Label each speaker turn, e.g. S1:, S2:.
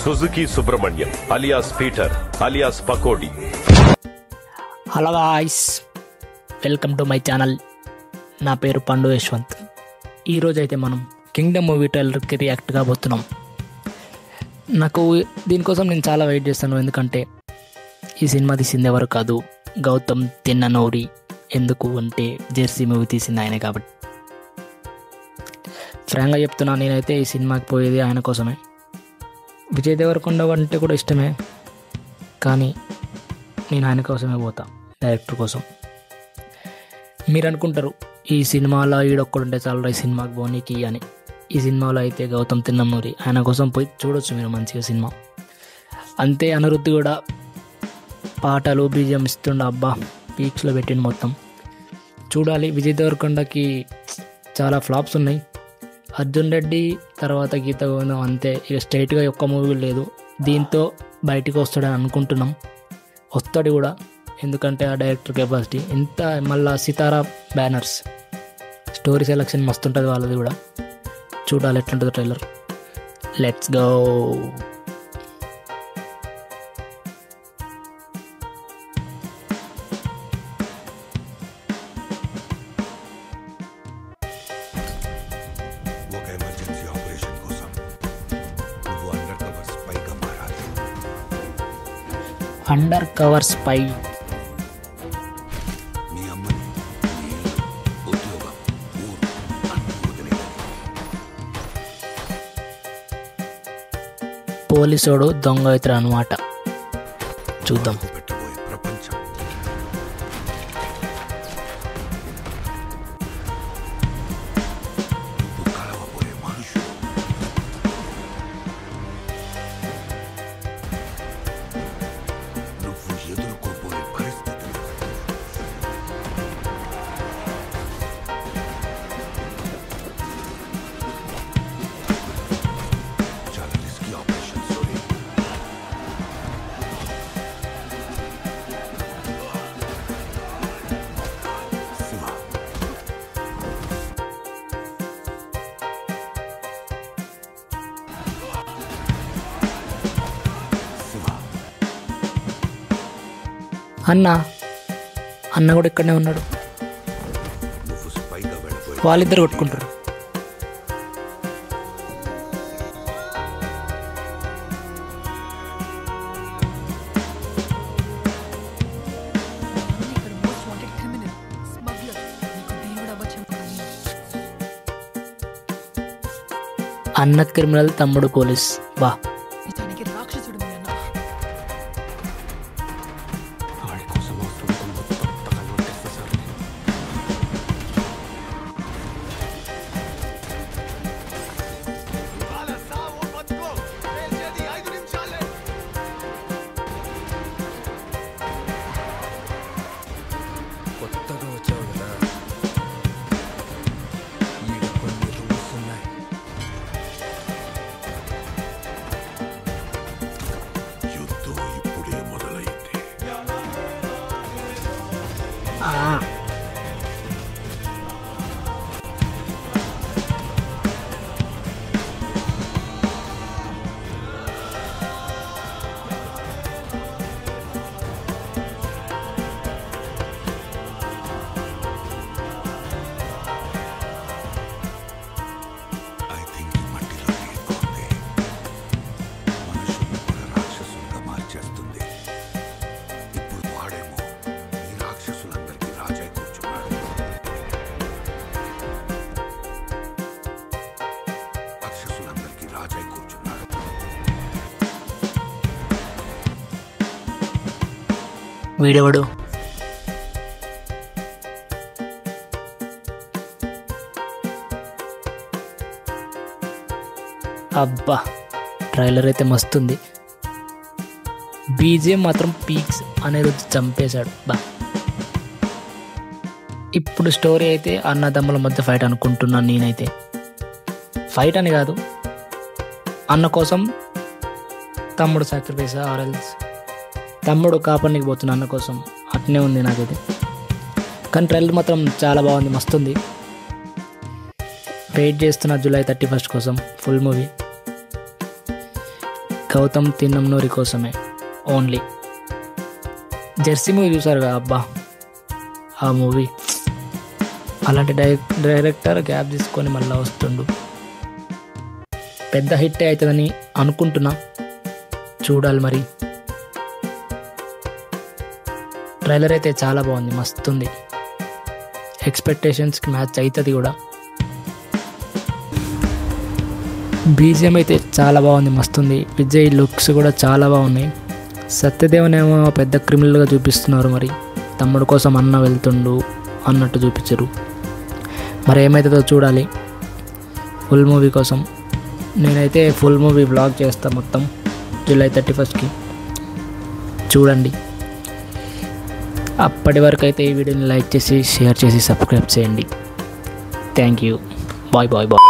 S1: Suzuki Subrahmanyam alias Peter alias Pakodi.
S2: Hello guys, welcome to my channel. నా పేరు పండు యశ్వంత్. ఈరోజు అయితే మనం కింగ్డమ్ మూవీ ట్రైలర్కి రియాక్ట్ కాబోతున్నాం. నాకు దీనికోసం నేను చాలా వెయిట్ చేస్తాను. ఎందుకంటే ఈ సినిమా తీసింది ఎవరు కాదు, గౌతమ్ తిన్ననూరి. ఎందుకు అంటే జెర్సీ మూవీ తీసింది ఆయనే కాబట్టి. ఫ్రాంక్గా చెప్తున్నా, నేనైతే ఈ సినిమాకి పోయేది ఆయన కోసమే. విజయ్ దేవరకొండ అంటే కూడా ఇష్టమే, కానీ నేను ఆయన కోసమే పోతా, డైరెక్టర్ కోసం. మీరు అనుకుంటారు ఈ సినిమాలో ఈడొక్కడుంటే చాలా ఈ సినిమాకి పోనీకి అని. ఈ సినిమాలో అయితే గౌతమ్ తిన్ననూరి, ఆయన కోసం పోయి చూడొచ్చు మీరు మంచిగా సినిమా. అంతే అనిరుద్ధ్ కూడా పాటలు బీజిఎం ఇస్తుండ, అబ్బా పీక్స్లో పెట్టిండు మొత్తం. చూడాలి. విజయ్ దేవరకొండకి చాలా ఫ్లాప్స్ ఉన్నాయి. అర్జున్ రెడ్డి తర్వాత గీత గోవిందం అంతే, ఇక స్ట్రైట్గా ఒక్క మూవీ లేదు. దీంతో బయటికి వస్తాడని అనుకుంటున్నాం. వస్తాడు కూడా, ఎందుకంటే ఆ డైరెక్టర్ కెపాసిటీ ఇంత. మళ్ళా సితారా బ్యానర్స్ స్టోరీ సెలెక్షన్ మస్తు ఉంటుంది వాళ్ళది కూడా. చూడాలి ఎట్లుంటుందో trailer. Let's go. Undercover spy. పోలీసోడు దొంగ అవుతాడు అన్నమాట. చూద్దాం. అన్న కూడా ఇక్కడనే ఉన్నాడు. వాళ్ళిద్దరు కొట్టుకుంటారు. అన్న క్రిమినల్, తమ్ముడు పోలీస్. వా,
S3: కొత్తగా వచ్చావు కదా, ఈడ కొన్ని రూల్స్ ఉన్నాయి.
S4: యుద్ధం ఇప్పుడే మొదలైంది.
S2: వీడెవడు? అబ్బా, ట్రైలర్ అయితే మస్తుంది. బీజిఎం మాత్రం పీక్స్ అనే రోజు చంపేశాడు. బా, ఇప్పుడు స్టోరీ అయితే అన్నదమ్ముల మధ్య ఫైట్ అనుకుంటున్నాను నేనైతే. ఫైట్ అని కాదు, అన్న కోసం తమ్ముడు సాక్రిఫైస్, ఆర్ఎల్స్ తమ్ముడు కాపాడనికి పోతున్నా అన్న కోసం. అట్నే ఉంది నాకైతే. కానీ ట్రైలర్ మాత్రం చాలా బాగుంది, మస్తుంది. వెయిట్ చేస్తున్నా జూలై 31 కోసం ఫుల్ మూవీ. గౌతమ్ తిన్నమ్నూరి కోసమే ఓన్లీ. జెర్సీ మూవీ చూసారుగా, అబ్బా ఆ మూవీ. అలాంటి డైరెక్టర్ గ్యాప్ తీసుకొని మళ్ళీ వస్తుండు. పెద్ద హిట్టే అవుతుందని అనుకుంటున్నా, చూడాలి మరి. ట్రైలర్ అయితే చాలా బాగుంది, మస్తుంది. ఎక్స్పెక్టేషన్స్కి మ్యాచ్ అవుతుంది కూడా. బీజిఎం అయితే చాలా బాగుంది, మస్తుంది. విజయ్ లుక్స్ కూడా చాలా బాగున్నాయి. సత్యదేవన్ ఏమో పెద్ద క్రిమినల్గా చూపిస్తున్నారు, మరి తమ్ముడు కోసం అన్న వెళ్తుండు అన్నట్టు చూపించరు. మరి ఏమవుతుందో చూడాలి. ఫుల్ మూవీ కోసం నేనైతే ఫుల్ మూవీ వ్లాగ్ చేస్తాను మొత్తం జూలై 31st చూడండి. అప్పటి వరకు అయితే ఈ వీడియోని లైక్ చేసి షేర్ చేసి సబ్స్క్రైబ్ చేయండి. Thank you. Bye bye bye.